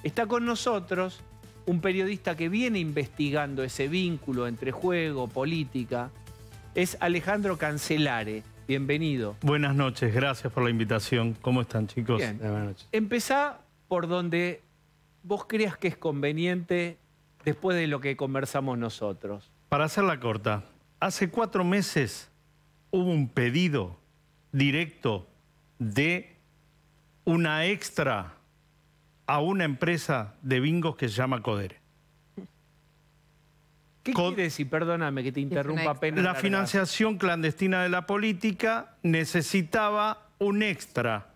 Está con nosotros un periodista que viene investigando ese vínculo entre juego, política. Es Alejandro Cancelare. Bienvenido. Buenas noches, gracias por la invitación. ¿Cómo están, chicos? Bien. Buenas noches. Empezá por donde vos creas que es conveniente después de lo que conversamos nosotros. Para hacerla corta, hace 4 meses hubo un pedido directo de una extra a una empresa de bingos que se llama Codere. ¿Qué quiere decir? Perdóname que te interrumpa apenas. La financiación clandestina de la política necesitaba un extra,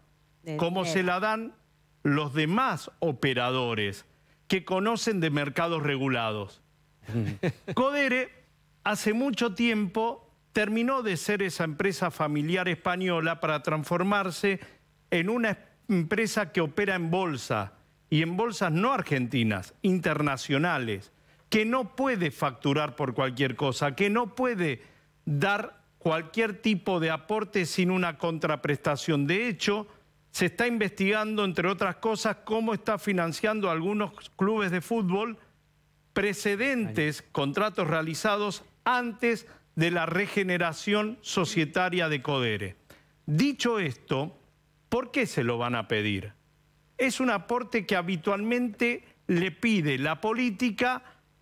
como se la dan los demás operadores que conocen de mercados regulados. Codere hace mucho tiempo terminó de ser esa empresa familiar española para transformarse en una empresa que opera en bolsa, y en bolsas no argentinas, internacionales, que no puede facturar por cualquier cosa, que no puede dar cualquier tipo de aporte sin una contraprestación. De hecho, se está investigando, entre otras cosas, cómo está financiando algunos clubes de fútbol precedentes contratos realizados antes de la regeneración societaria de Codere. Dicho esto, ¿por qué se lo van a pedir? Es un aporte que habitualmente le pide la política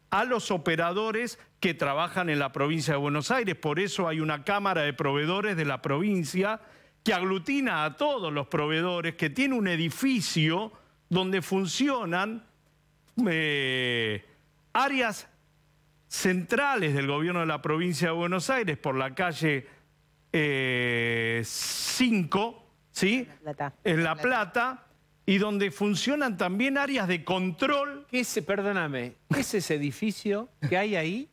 a los operadores que trabajan en la provincia de Buenos Aires. Por eso hay una cámara de proveedores de la provincia que aglutina a todos los proveedores, que tiene un edificio donde funcionan áreas centrales del gobierno de la provincia de Buenos Aires, por la calle 5, ¿sí? En La Plata, y donde funcionan también áreas de control. Perdóname, ¿qué es ese edificio que hay ahí?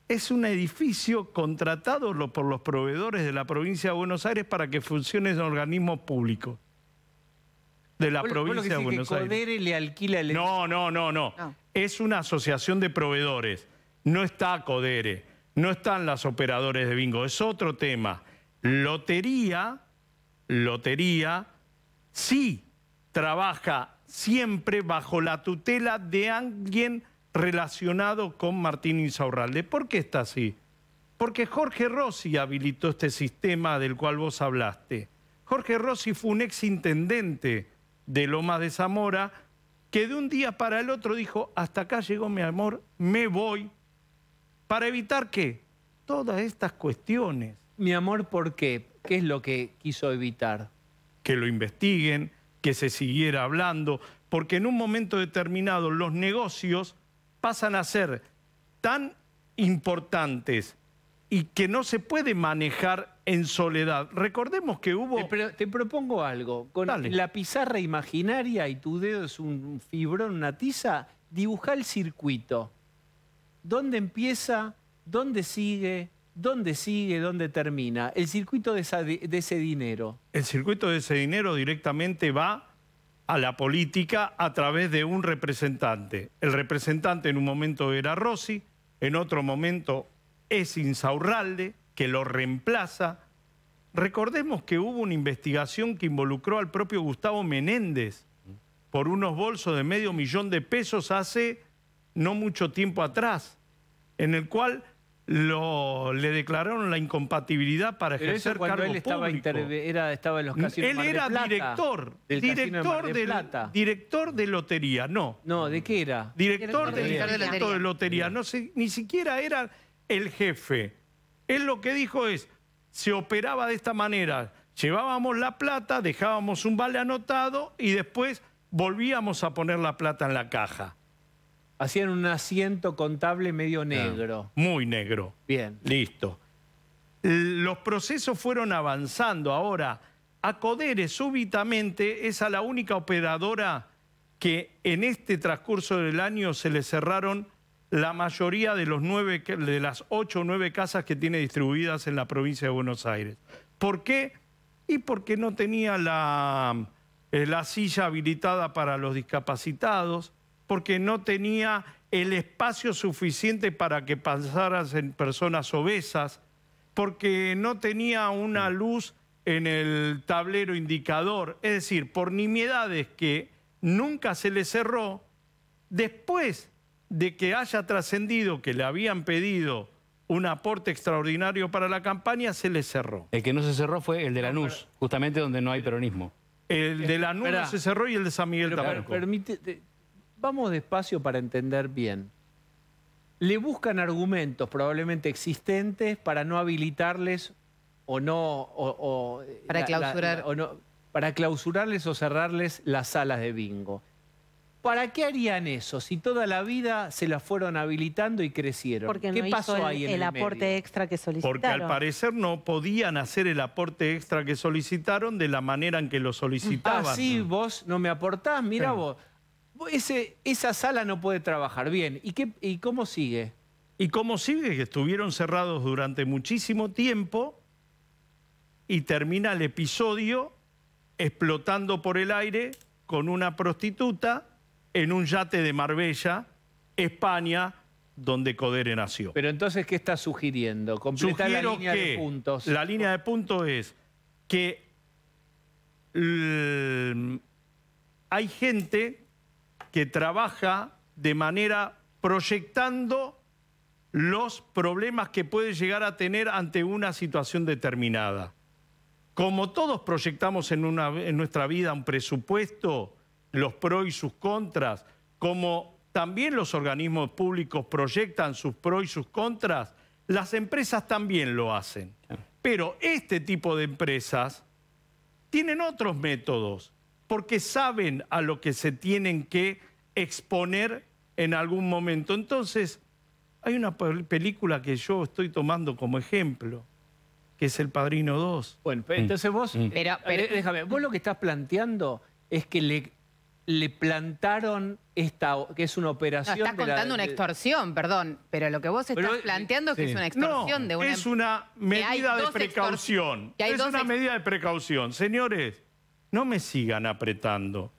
Es un edificio contratado por los proveedores de la provincia de Buenos Aires para que funcione en organismos públicos de la provincia de Buenos Aires. ¿Codere le alquila el edificio? No. Es una asociación de proveedores. No está Codere, no están los operadores de bingo, es otro tema. Lotería, sí trabaja siempre bajo la tutela de alguien relacionado con Martín Insaurralde. ¿Por qué está así? Porque Jorge Rossi habilitó este sistema del cual vos hablaste. Jorge Rossi fue un exintendente de Lomas de Zamora que de un día para el otro dijo: hasta acá llegó mi amor, me voy. ¿Para evitar qué? Todas estas cuestiones. Mi amor, ¿por qué? ¿Qué es lo que quiso evitar? Que lo investiguen, que se siguiera hablando, porque en un momento determinado los negocios pasan a ser tan importantes y que no se puede manejar en soledad. Recordemos que hubo... Te propongo algo. Con la pizarra imaginaria y tu dedo es un fibrón, una tiza, dibujá el circuito. ¿Dónde empieza? ¿Dónde sigue? ¿Dónde termina? El circuito de ese dinero. El circuito de ese dinero directamente va a la política a través de un representante. El representante en un momento era Rossi, en otro momento es Insaurralde, que lo reemplaza. Recordemos que hubo una investigación que involucró al propio Gustavo Menéndez por unos bolsos de $500.000 hace no mucho tiempo atrás, en el cual le declararon la incompatibilidad para ejercer cargo público. Estaba en los casinos él Mar del era Plata, director de lotería, no. No, ¿de qué era? Director de lotería. No sé, ni siquiera era el jefe. Él lo que dijo es, se operaba de esta manera: llevábamos la plata, dejábamos un vale anotado y después volvíamos a poner la plata en la caja. Hacían un asiento contable medio negro. Muy negro. Bien. Listo. Los procesos fueron avanzando. Ahora, a Codere súbitamente es a la única operadora que en este transcurso del año se le cerraron la mayoría de las 8 o 9 casas que tiene distribuidas en la provincia de Buenos Aires. ¿Por qué? Y porque no tenía la silla habilitada para los discapacitados, porque no tenía el espacio suficiente para que pasaran personas obesas, porque no tenía una luz en el tablero indicador. Es decir, por nimiedades que nunca se le cerró. Después de que haya trascendido que le habían pedido un aporte extraordinario para la campaña, se le cerró. El que no se cerró fue el de Lanús, justamente donde no hay peronismo. El de Lanús no se cerró y el de San Miguel tampoco. Vamos despacio para entender bien. Le buscan argumentos probablemente existentes para no habilitarles o no... para clausurar. Para clausurarles o cerrarles las salas de bingo. ¿Para qué harían eso si toda la vida se las fueron habilitando y crecieron? Porque ¿Qué no pasó hizo ahí en el aporte medio? extra que solicitaron. Porque al parecer no podían hacer el aporte extra que solicitaron de la manera en que lo solicitaban. Ah, sí, vos no me aportás, mirá vos. Esa sala no puede trabajar. Bien, ¿y cómo sigue? ¿Y cómo sigue? Que estuvieron cerrados durante muchísimo tiempo y termina el episodio explotando por el aire con una prostituta en un yate de Marbella, España, donde Codere nació. Pero entonces, ¿qué está sugiriendo? Completar la línea de puntos. La línea de puntos es que hay gente que trabaja de manera proyectando los problemas que puede llegar a tener ante una situación determinada. Como todos proyectamos en nuestra vida un presupuesto, los pros y sus contras, como también los organismos públicos proyectan sus pros y sus contras, las empresas también lo hacen. Pero este tipo de empresas tienen otros métodos, porque saben a lo que se tienen que exponer en algún momento. Entonces, hay una película que yo estoy tomando como ejemplo, que es El Padrino 2. Bueno, entonces vos, déjame, vos lo que estás planteando es que le plantaron esta, que es una operación... No, estás contando una extorsión, perdón, pero lo que vos estás planteando es que es una extorsión de una... es una medida de precaución. Es una medida de precaución. Señores, no me sigan apretando.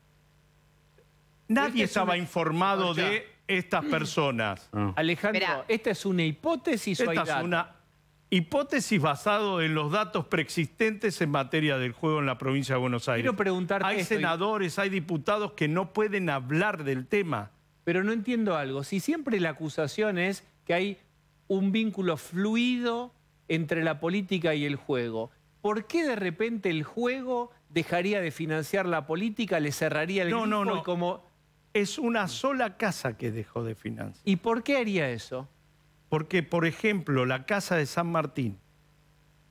Nadie estaba informado de estas personas. Alejandro, ¿esta es una hipótesis o hay datos? Esta es una hipótesis basado en los datos preexistentes en materia del juego en la provincia de Buenos Aires. Quiero preguntarte hay senadores, hay diputados que no pueden hablar del tema. Pero no entiendo algo. Si siempre la acusación es que hay un vínculo fluido entre la política y el juego, ¿por qué de repente el juego dejaría de financiar la política, le cerraría el grifo? No. Y como... Es una sola casa que dejó de financiar. ¿Y por qué haría eso? Porque, por ejemplo, la Casa de San Martín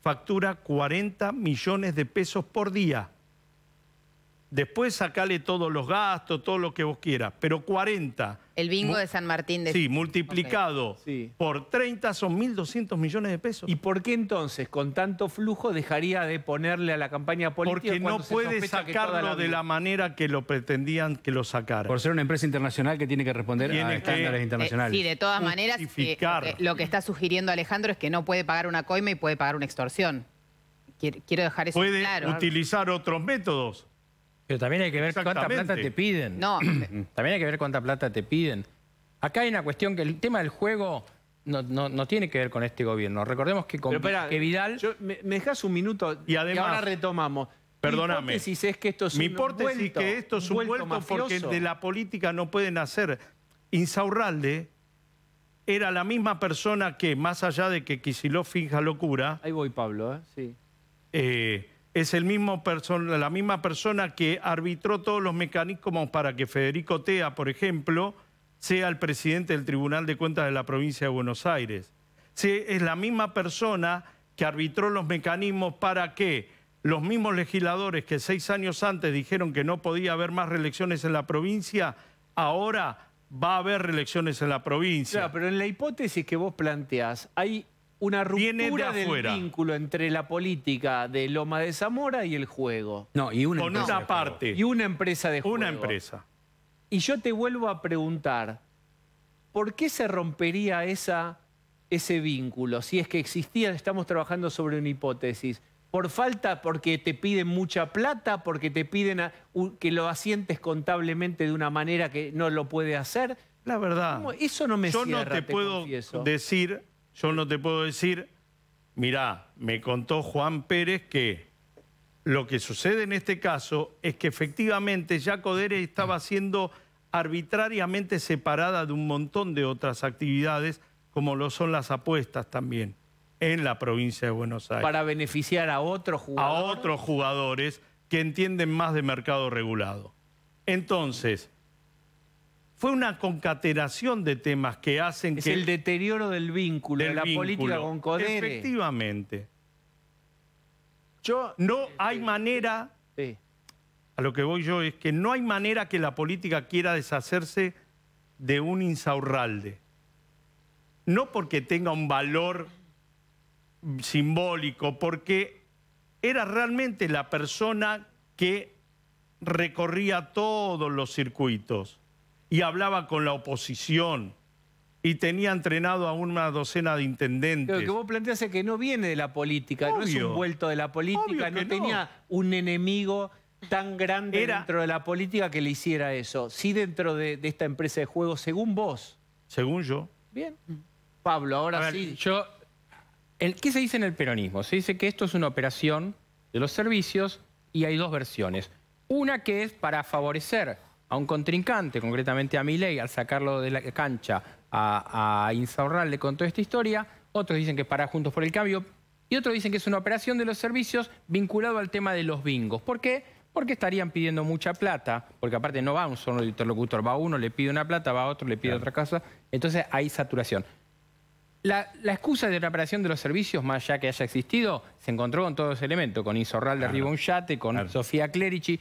factura 40 millones de pesos por día. Después sacale todos los gastos, todo lo que vos quieras, pero 40. El bingo de San Martín. Sí, multiplicado por 30 son 1.200 millones de pesos. ¿Y por qué entonces, con tanto flujo, dejaría de ponerle a la campaña política? Porque no puede sacarlo de la manera que lo pretendían que lo sacara. Por ser una empresa internacional que tiene que responder a estándares internacionales. Sí, de todas maneras, lo que está sugiriendo Alejandro es que no puede pagar una coima y puede pagar una extorsión. Quiero dejar eso claro. Puede utilizar otros métodos. Pero también hay que ver cuánta plata te piden. No. También hay que ver cuánta plata te piden. Acá hay una cuestión que el tema del juego no tiene que ver con este gobierno. Recordemos que, que Vidal... ¿Me dejás un minuto? Y además, ahora retomamos. Perdóname. Mi hipótesis es que esto es Mi hipótesis es que esto es un vuelto porque de la política no pueden hacer. Insaurralde era la misma persona que, más allá de que Kicillof finja locura... Ahí voy, Pablo, sí. Es la misma persona que arbitró todos los mecanismos para que Federico Tea, por ejemplo, sea el presidente del Tribunal de Cuentas de la provincia de Buenos Aires. Es la misma persona que arbitró los mecanismos para que los mismos legisladores que 6 años antes dijeron que no podía haber más reelecciones en la provincia, ahora va a haber reelecciones en la provincia. Claro, pero en la hipótesis que vos planteás, hay una ruptura del vínculo entre la política de Loma de Zamora y el juego. No, y una con una parte. Y una empresa de juego. Una empresa. Y yo te vuelvo a preguntar, ¿por qué se rompería ese vínculo? Si es que existía, estamos trabajando sobre una hipótesis. ¿Por falta, porque te piden mucha plata, porque te piden que lo asientes contablemente de una manera que no lo puede hacer? La verdad. Eso no me cierra, yo no te puedo decir... Yo no te puedo decir, mirá, me contó Juan Pérez que lo que sucede en este caso es que efectivamente Yaco Dere estaba siendo arbitrariamente separada de un montón de otras actividades, como lo son las apuestas también, en la provincia de Buenos Aires. Para beneficiar a otros jugadores. A otros jugadores que entienden más de mercado regulado. Entonces, fue una concatenación de temas que hacen es que... Es el deterioro del vínculo, de la política con Codere. Efectivamente. No hay manera... Sí. A lo que voy yo es que no hay manera que la política quiera deshacerse de un Insaurralde. No porque tenga un valor simbólico, porque era realmente la persona que recorría todos los circuitos y hablaba con la oposición y tenía entrenado a una docena de intendentes. Lo que vos planteás es que no viene de la política, no es un vuelto de la política, no tenía un enemigo tan grande dentro de la política que le hiciera eso. Sí dentro de esta empresa de juegos, según vos. Según yo. Bien. Pablo, ahora sí. ¿Qué se dice en el peronismo? Se dice que esto es una operación de los servicios y hay dos versiones. Una que es para favorecer a un contrincante, concretamente a Milei, al sacarlo de la cancha a Insaurralde con toda esta historia. Otros dicen que es para Juntos por el Cambio. Y otros dicen que es una operación de los servicios vinculado al tema de los bingos. ¿Por qué? Porque estarían pidiendo mucha plata, porque aparte no va un solo interlocutor, va uno, le pide una plata, va otro, le pide otra cosa. Entonces hay saturación. La excusa de la operación de los servicios, más allá que haya existido, se encontró con todos los elementos, con Insaurralde arriba un yate, con Sofía Clerici,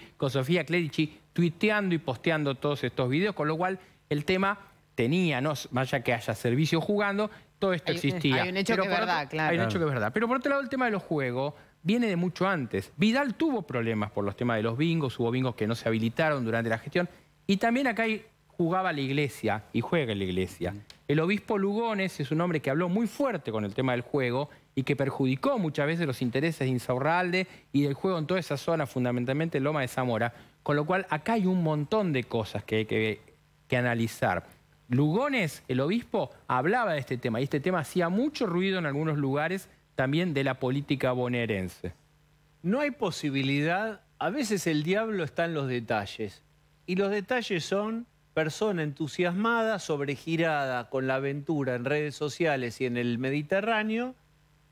tuiteando y posteando todos estos videos, con lo cual el tema tenía, no más allá que haya servicios jugando, todo esto existía. Hay un hecho que es verdad, claro. Hay un hecho que es verdad. Pero por otro lado, el tema de los juegos viene de mucho antes. Vidal tuvo problemas por los temas de los bingos, hubo bingos que no se habilitaron durante la gestión, y también acá jugaba la iglesia y juega la iglesia. El obispo Lugones es un hombre que habló muy fuerte con el tema del juego y que perjudicó muchas veces los intereses de Insaurralde y del juego en toda esa zona, fundamentalmente Loma de Zamora, con lo cual acá hay un montón de cosas que hay que analizar. Lugones, el obispo, hablaba de este tema y este tema hacía mucho ruido en algunos lugares también de la política bonaerense. No hay posibilidad, a veces el diablo está en los detalles y los detalles son persona entusiasmada, sobregirada con la aventura en redes sociales y en el Mediterráneo,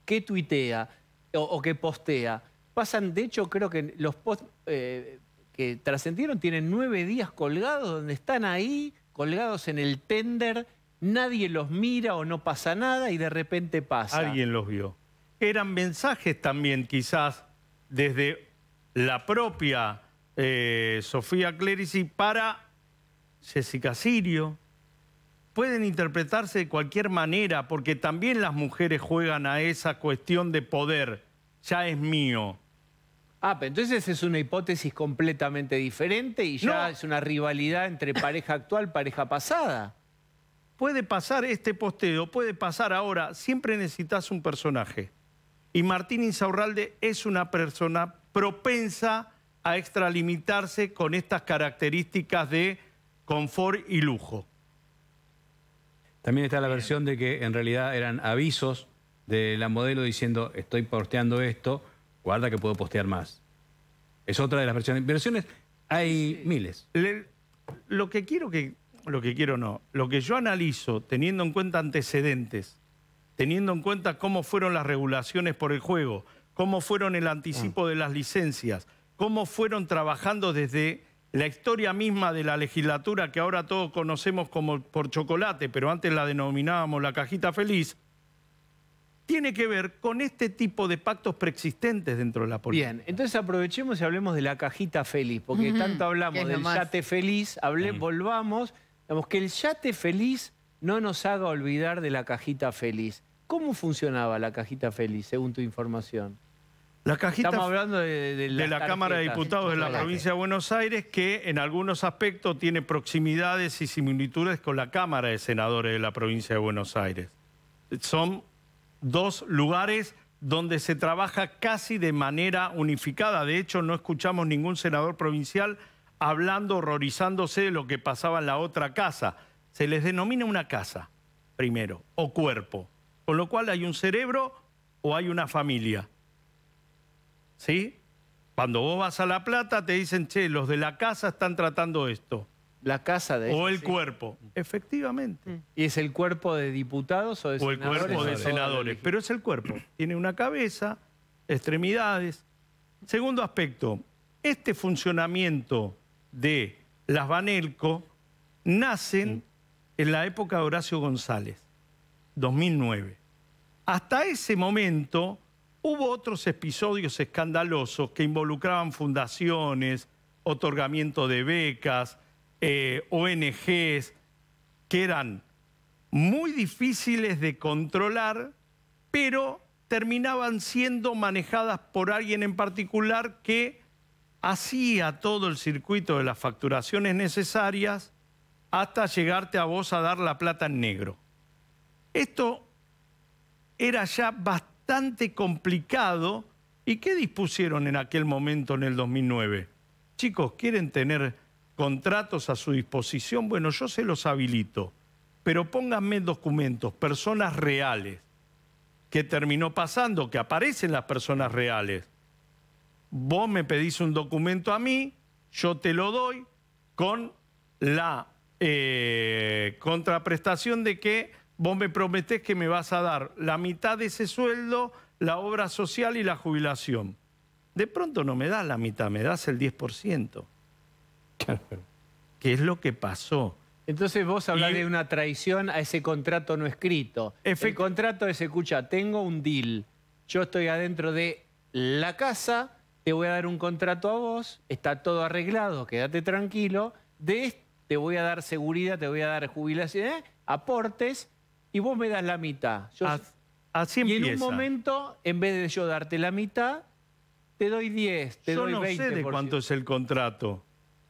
que tuitea o que postea. Pasan, de hecho, creo que los posts que trascendieron tienen 9 días colgados, donde están ahí, colgados en el tender, nadie los mira o no pasa nada y de repente pasa. Alguien los vio. Eran mensajes también quizás desde la propia Sofía Clerici para Jessica Sirio. Pueden interpretarse de cualquier manera porque también las mujeres juegan a esa cuestión de poder. Ya es mío. Ah, pero entonces es una hipótesis completamente diferente y ya es una rivalidad entre pareja actual, pareja pasada. Puede pasar este posteo, puede pasar ahora. Siempre necesitas un personaje. Y Martín Insaurralde es una persona propensa a extralimitarse con estas características de confort y lujo. También está la versión de que en realidad eran avisos de la modelo diciendo estoy posteando esto, guarda que puedo postear más. Es otra de las versiones. Versiones hay miles. Lo que yo analizo, teniendo en cuenta antecedentes, teniendo en cuenta cómo fueron las regulaciones por el juego, cómo fueron el anticipo de las licencias, cómo fueron trabajando desde la historia misma de la legislatura que ahora todos conocemos como por chocolate, pero antes la denominábamos la cajita feliz, tiene que ver con este tipo de pactos preexistentes dentro de la política. Bien, entonces aprovechemos y hablemos de la cajita feliz, porque tanto hablamos del yate feliz, volvamos, digamos, que el yate feliz no nos haga olvidar de la cajita feliz. ¿Cómo funcionaba la cajita feliz, según tu información? La cajita Estamos hablando de la Cámara de Diputados de la provincia de Buenos Aires, que en algunos aspectos tiene proximidades y similitudes con la Cámara de Senadores de la provincia de Buenos Aires. Son dos lugares donde se trabaja casi de manera unificada. De hecho, no escuchamos ningún senador provincial hablando, horrorizándose de lo que pasaba en la otra casa. Se les denomina una casa, primero, o cuerpo. Con lo cual hay un cerebro o hay una familia. ¿Sí? Cuando vos vas a La Plata te dicen, che, los de la casa están tratando esto. La casa de... O el cuerpo. Efectivamente. ¿Y es el cuerpo de diputados o de senadores? O el cuerpo de senadores. Pero es el cuerpo. Tiene una cabeza, extremidades. Segundo aspecto, este funcionamiento de las Banelco nacen en la época de Horacio González, 2009. Hasta ese momento hubo otros episodios escandalosos que involucraban fundaciones, otorgamiento de becas, ONGs, que eran muy difíciles de controlar, pero terminaban siendo manejadas por alguien en particular que hacía todo el circuito de las facturaciones necesarias hasta llegarte a vos a dar la plata en negro. Esto era ya bastante complicado. ¿Y qué dispusieron en aquel momento, en el 2009? Chicos, ¿quieren tener contratos a su disposición? Bueno, yo se los habilito, pero pónganme documentos, personas reales. ¿Qué terminó pasando? Que aparecen las personas reales. Vos me pedís un documento a mí, yo te lo doy con la contraprestación de que vos me prometés que me vas a dar la mitad de ese sueldo, la obra social y la jubilación. De pronto no me das la mitad, me das el 10%. ¿Qué es lo que pasó? Entonces vos hablás de una traición a ese contrato no escrito. El contrato es, escucha, tengo un deal. Yo estoy adentro de la casa, te voy a dar un contrato a vos, está todo arreglado, quédate tranquilo. Te voy a dar seguridad, te voy a dar jubilación, aportes, y vos me das la mitad. Así empieza. Y en un momento, en vez de yo darte la mitad, te doy 10, te doy 20%. Yo no sé de cuánto es el contrato.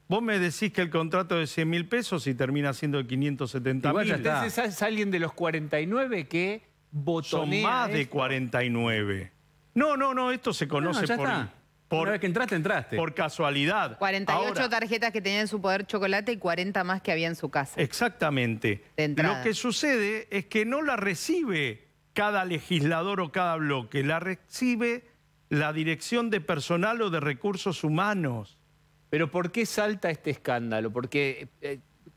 Vos me decís que el contrato es de 100.000 pesos y termina siendo de 570.000. Entonces es alguien de los 49 que botonea. Son más de 49. No, esto se conoce Una vez que entraste. Por casualidad. 48 tarjetas que tenía en su poder Chocolate y 40 más que había en su casa. Exactamente. Lo que sucede es que no la recibe cada legislador o cada bloque, la recibe la Dirección de Personal o de Recursos Humanos. ¿Pero por qué salta este escándalo? Porque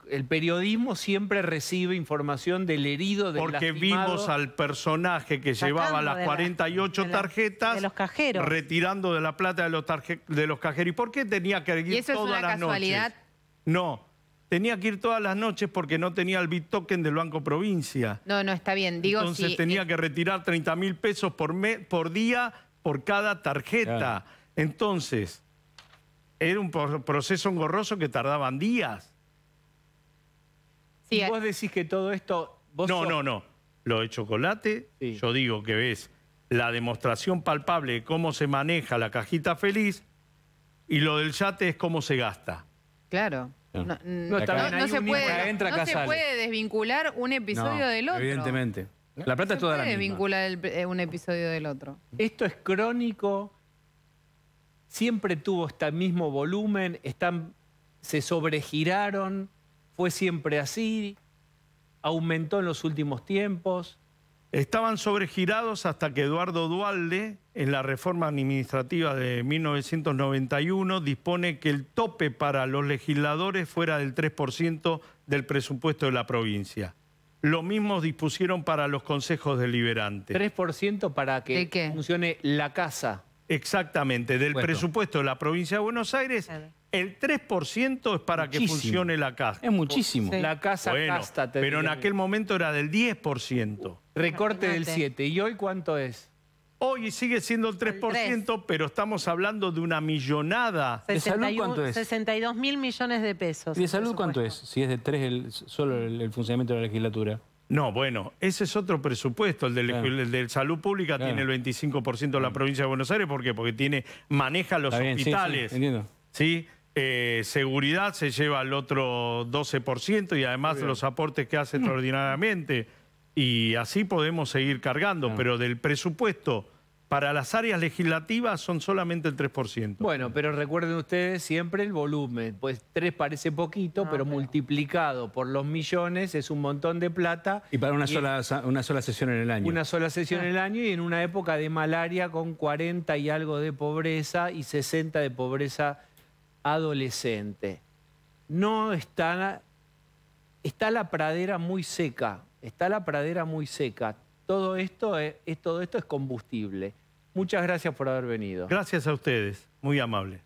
el periodismo siempre recibe información del herido, del lastimado. Porque vimos al personaje que llevaba las 48 tarjetas de los cajeros, retirando de la plata de los cajeros. ¿Y por qué tenía que ir todas las noches? No, tenía que ir todas las noches porque no tenía el BitToken del Banco Provincia. No, está bien. Digo, entonces tenía que retirar 30.000 pesos por día por cada tarjeta. Claro. Entonces, era un proceso engorroso que tardaban días. Sí, y vos decís que todo esto... No. Lo de Chocolate, sí. Yo digo que ves la demostración palpable de cómo se maneja la cajita feliz, y lo del yate es cómo se gasta. Claro. No se puede desvincular un episodio del otro. Evidentemente. La plata es toda la misma. No se puede desvincular un episodio del otro. Esto es crónico, siempre tuvo este mismo volumen, se sobregiraron, fue siempre así, aumentó en los últimos tiempos. Estaban sobregirados hasta que Eduardo Duhalde, en la reforma administrativa de 1991, dispone que el tope para los legisladores fuera del 3% del presupuesto de la provincia. Lo mismo dispusieron para los consejos deliberantes. 3% para que funcione la casa. Exactamente, del presupuesto de la provincia de Buenos Aires, el 3% es para que funcione la caja. Es muchísimo. Sí. La casa casta. Pero en aquel momento era del 10%. Recorte del 7%. ¿Y hoy cuánto es? Hoy sigue siendo el 3%, pero estamos hablando de una millonada. ¿De salud cuánto es? 62.000 millones de pesos. ¿Y de salud cuánto es? Si es de 3 solo el funcionamiento de la legislatura. No, bueno, ese es otro presupuesto. El de salud pública tiene el 25% de la provincia de Buenos Aires. ¿Por qué? Porque maneja los hospitales. Sí, entiendo. ¿Sí? Seguridad se lleva al otro 12% y además los aportes que hace extraordinariamente. Y así podemos seguir cargando, pero del presupuesto Para las áreas legislativas son solamente el 3%. Bueno, pero recuerden ustedes siempre el volumen. Pues 3 parece poquito, pero multiplicado por los millones es un montón de plata. Y para una sola sesión en el año. Una sola sesión en el año y en una época de malaria con 40 y algo de pobreza y 60 de pobreza adolescente. No está la pradera muy seca. Está la pradera muy seca. Todo esto es combustible. Muchas gracias por haber venido. Gracias a ustedes, muy amable.